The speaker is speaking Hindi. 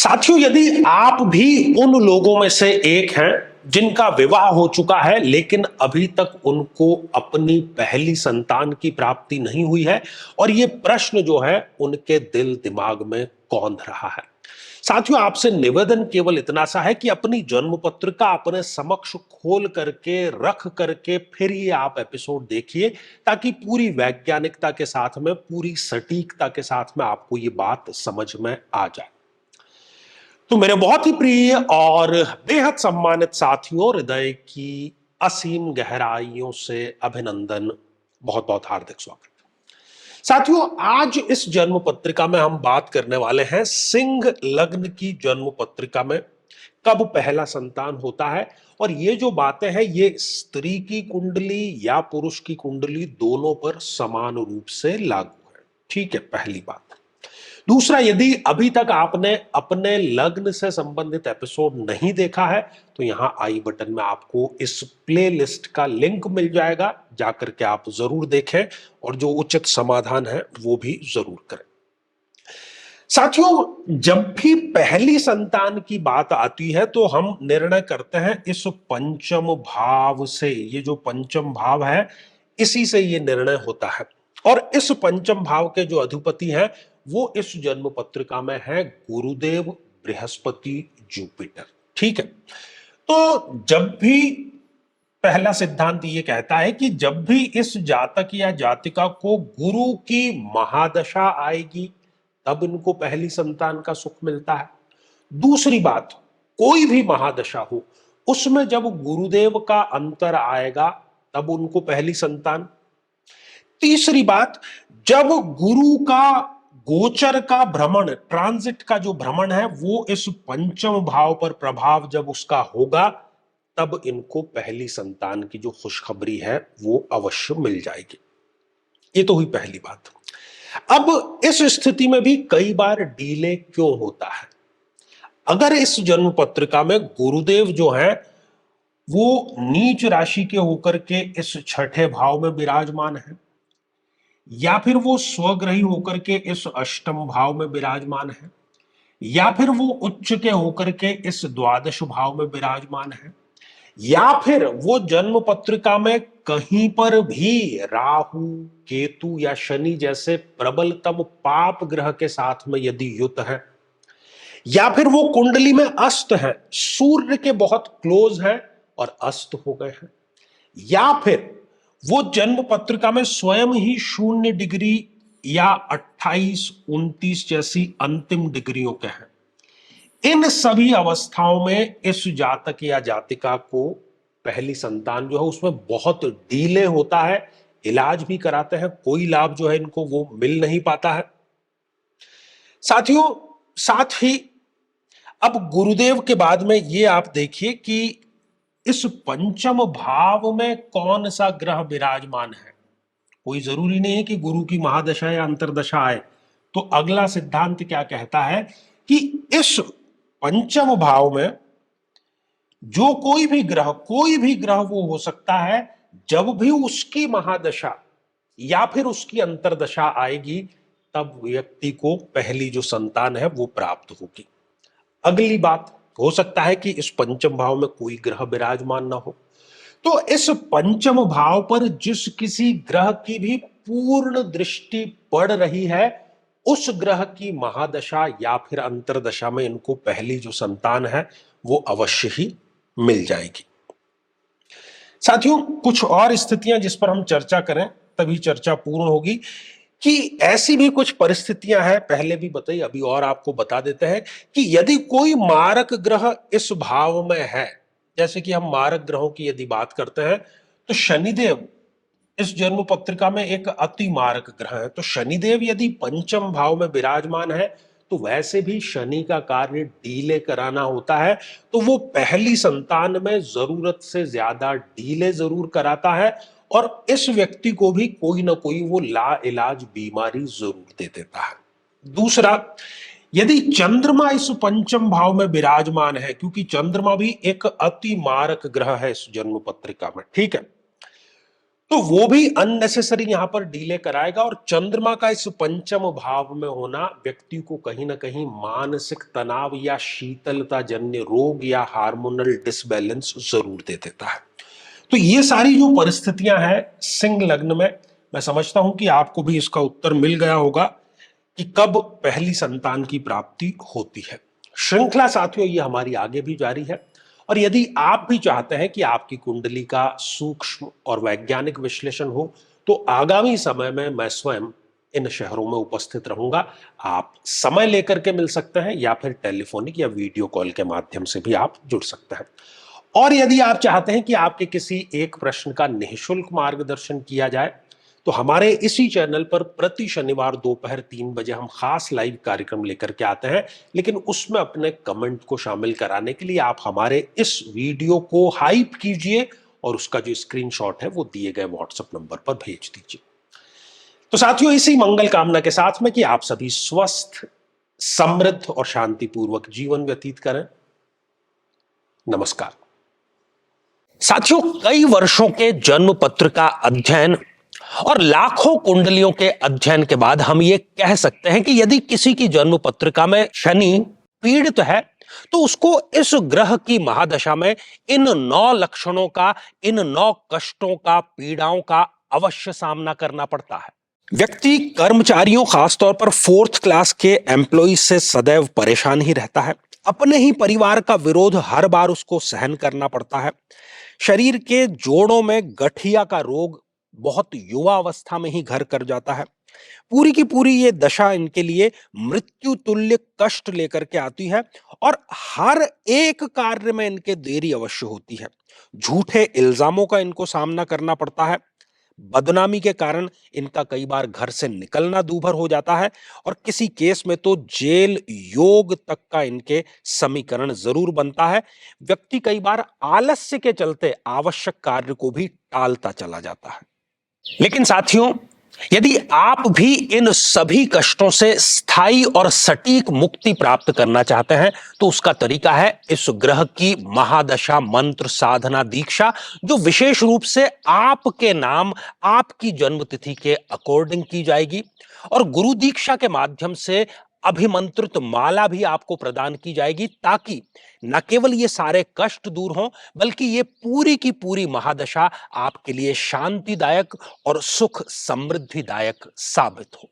साथियों, यदि आप भी उन लोगों में से एक हैं जिनका विवाह हो चुका है लेकिन अभी तक उनको अपनी पहली संतान की प्राप्ति नहीं हुई है और ये प्रश्न जो है उनके दिल दिमाग में कौंध रहा है। साथियों, आपसे निवेदन केवल इतना सा है कि अपनी जन्म पत्रिका अपने समक्ष खोल करके रख करके फिर ये आप एपिसोड देखिए, ताकि पूरी वैज्ञानिकता के साथ में, पूरी सटीकता के साथ में आपको ये बात समझ में आ जाए। तो मेरे बहुत ही प्रिय और बेहद सम्मानित साथियों, हृदय की असीम गहराइयों से अभिनंदन, बहुत बहुत हार्दिक स्वागत। साथियों, आज इस जन्म पत्रिका में हम बात करने वाले हैं सिंह लग्न की जन्म पत्रिका में कब पहला संतान होता है। और ये जो बातें हैं ये स्त्री की कुंडली या पुरुष की कुंडली दोनों पर समान रूप से लागू है। ठीक है, पहली बात। दूसरा, यदि अभी तक आपने अपने लग्न से संबंधित एपिसोड नहीं देखा है तो यहां आई बटन में आपको इस प्लेलिस्ट का लिंक मिल जाएगा, जाकर के आप जरूर देखें और जो उचित समाधान है वो भी जरूर करें। साथियों, जब भी पहली संतान की बात आती है तो हम निर्णय करते हैं इस पंचम भाव से। ये जो पंचम भाव है इसी से ये निर्णय होता है और इस पंचम भाव के जो अधिपति हैं वो इस जन्म पत्रिका में है गुरुदेव, बृहस्पति, जुपिटर। ठीक है, तो जब भी पहला सिद्धांत ये कहता है कि जब भी इस जातक या जातिका को गुरु की महादशा आएगी तब इनको पहली संतान का सुख मिलता है। दूसरी बात, कोई भी महादशा हो उसमें जब गुरुदेव का अंतर आएगा तब उनको पहली संतान। तीसरी बात, जब गुरु का गोचर का भ्रमण, ट्रांजिट का जो भ्रमण है वो इस पंचम भाव पर प्रभाव जब उसका होगा तब इनको पहली संतान की जो खुशखबरी है वो अवश्य मिल जाएगी। ये तो हुई पहली बात। अब इस स्थिति में भी कई बार डिले क्यों होता है? अगर इस जन्म पत्रिका में गुरुदेव जो है वो नीच राशि के होकर के इस छठे भाव में विराजमान है या फिर वो स्वग्रही होकर के इस अष्टम भाव में विराजमान है या फिर वो उच्च के होकर के इस द्वादश भाव में विराजमान है या फिर वो जन्म पत्रिका में कहीं पर भी राहु, केतु या शनि जैसे प्रबलतम पाप ग्रह के साथ में यदि युत है या फिर वो कुंडली में अस्त है, सूर्य के बहुत क्लोज है और अस्त हो गए हैं, या फिर वो जन्म पत्रिका में स्वयं ही 0 डिग्री या 28, 29 जैसी अंतिम डिग्रियों के हैं। इन सभी अवस्थाओं में इस जातक या जातिका को पहली संतान जो है उसमें बहुत डिले होता है। इलाज भी कराते हैं, कोई लाभ जो है इनको वो मिल नहीं पाता है। साथियों, साथ ही अब गुरुदेव के बाद में ये आप देखिए कि इस पंचम भाव में कौन सा ग्रह विराजमान है। कोई जरूरी नहीं है कि गुरु की महादशा या अंतरदशा आए। तो अगला सिद्धांत क्या कहता है कि इस पंचम भाव में जो कोई भी ग्रह वो हो सकता है, जब भी उसकी महादशा या फिर उसकी अंतरदशा आएगी तब व्यक्ति को पहली जो संतान है वो प्राप्त होगी। अगली बात, हो सकता है कि इस पंचम भाव में कोई ग्रह विराजमान ना हो, तो इस पंचम भाव पर जिस किसी ग्रह की भी पूर्ण दृष्टि पड़ रही है उस ग्रह की महादशा या फिर अंतरदशा में इनको पहली जो संतान है वो अवश्य ही मिल जाएगी। साथियों, कुछ और स्थितियां जिस पर हम चर्चा करें तभी चर्चा पूर्ण होगी कि ऐसी भी कुछ परिस्थितियां हैं, पहले भी बताई अभी और आपको बता देते हैं कि यदि कोई मारक ग्रह इस भाव में है, जैसे कि हम मारक ग्रहों की यदि बात करते हैं तो शनिदेव इस जन्म पत्रिका में एक अति मारक ग्रह है। तो शनिदेव यदि पंचम भाव में विराजमान है तो वैसे भी शनि का कार्य डीले कराना होता है, तो वो पहली संतान में जरूरत से ज्यादा डीले जरूर कराता है और इस व्यक्ति को भी कोई ना कोई वो ला इलाज बीमारी जरूर दे देता है। दूसरा, यदि चंद्रमा इस पंचम भाव में विराजमान है, क्योंकि चंद्रमा भी एक अति मारक ग्रह है इस जन्म पत्रिका में, ठीक है, तो वो भी अननेसेसरी यहां पर डिले कराएगा। और चंद्रमा का इस पंचम भाव में होना व्यक्ति को कहीं ना कहीं मानसिक तनाव या शीतलता जन्य रोग या हार्मोनल डिसबैलेंस जरूर दे देता है। तो ये सारी जो परिस्थितियां हैं सिंह लग्न में, मैं समझता हूं कि आपको भी इसका उत्तर मिल गया होगा कि कब पहली संतान की प्राप्ति होती है। श्रृंखला साथियों ये हमारी आगे भी जारी है, और यदि आप भी चाहते हैं कि आपकी कुंडली का सूक्ष्म और वैज्ञानिक विश्लेषण हो, तो आगामी समय में मैं स्वयं इन शहरों में उपस्थित रहूंगा। आप समय लेकर के मिल सकते हैं, या फिर टेलीफोनिक या वीडियो कॉल के माध्यम से भी आप जुड़ सकते हैं। और यदि आप चाहते हैं कि आपके किसी एक प्रश्न का निःशुल्क मार्गदर्शन किया जाए, तो हमारे इसी चैनल पर प्रति शनिवार दोपहर 3 बजे हम खास लाइव कार्यक्रम लेकर के आते हैं। लेकिन उसमें अपने कमेंट को शामिल कराने के लिए आप हमारे इस वीडियो को हाइप कीजिए, और उसका जो स्क्रीनशॉट है वो दिए गए व्हाट्सएप नंबर पर भेज दीजिए। तो साथियों, इसी मंगल कामना के साथ में कि आप सभी स्वस्थ, समृद्ध और शांतिपूर्वक जीवन व्यतीत करें। नमस्कार साथियों, कई वर्षों के जन्म पत्र का अध्ययन और लाखों कुंडलियों के अध्ययन के बाद हम ये कह सकते हैं कि यदि किसी की जन्म पत्रिका में शनि पीड़ित है, तो उसको इस ग्रह की महादशा में इन 9 लक्षणों का, इन 9 कष्टों का, पीड़ाओं का अवश्य सामना करना पड़ता है। व्यक्ति कर्मचारियों, खासतौर पर 4th क्लास के एम्प्लॉय से सदैव परेशान ही रहता है। अपने ही परिवार का विरोध हर बार उसको सहन करना पड़ता है। शरीर के जोड़ों में गठिया का रोग बहुत युवा अवस्था में ही घर कर जाता है। पूरी की पूरी ये दशा इनके लिए मृत्यु तुल्य कष्ट लेकर के आती है, और हर एक कार्य में इनके देरी अवश्य होती है। झूठे इल्जामों का इनको सामना करना पड़ता है। बदनामी के कारण इनका कई बार घर से निकलना दूभर हो जाता है, और किसी केस में तो जेल योग तक का इनके समीकरण जरूर बनता है। व्यक्ति कई बार आलस्य के चलते आवश्यक कार्य को भी टालता चला जाता है। लेकिन साथियों, यदि आप भी इन सभी कष्टों से स्थायी और सटीक मुक्ति प्राप्त करना चाहते हैं, तो उसका तरीका है इस ग्रह की महादशा मंत्र साधना दीक्षा, जो विशेष रूप से आपके नाम, आपकी जन्मतिथि के अकॉर्डिंग की जाएगी। और गुरु दीक्षा के माध्यम से अभिमंत्रित माला भी आपको प्रदान की जाएगी, ताकि न केवल ये सारे कष्ट दूर हों, बल्कि ये पूरी की पूरी महादशा आपके लिए शांतिदायक और सुख समृद्धिदायक साबित हो।